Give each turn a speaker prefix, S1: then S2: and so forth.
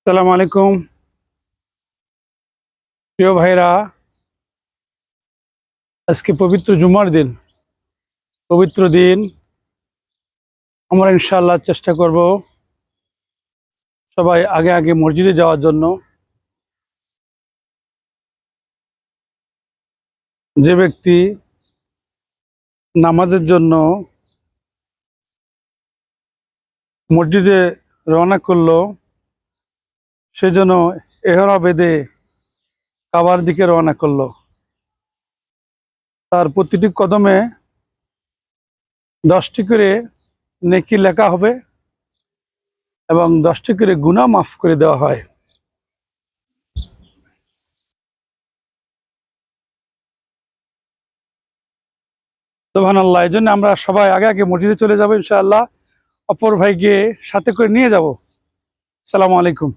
S1: আসসালামু আলাইকুম প্রিয় ভাইরা। আজকে পবিত্র জুমার দিন। পবিত্র দিন আমরা ইনশাআল্লাহ চেষ্টা করব সবাই আগে আগে মসজিদে যাওয়ার জন্য। যে ব্যক্তি নামাজের জন্য মসজিদে রওনা করলো সে যেন এহরা বেঁধে কাবার দিকে রওনা করলো। তার প্রতিটি কদমে 10টি করে নেকি লেখা হবে এবং 10টি করে গুনাহ মাফ করে দেওয়া হয়। সুবহানাল্লাহ। এই জন্য আমরা সবাই আগে আগে মসজিদে চলে যাবো ইনশাআল্লাহ। অপর ভাইকে সাথে করে নিয়ে যাব। আসসালামু আলাইকুম।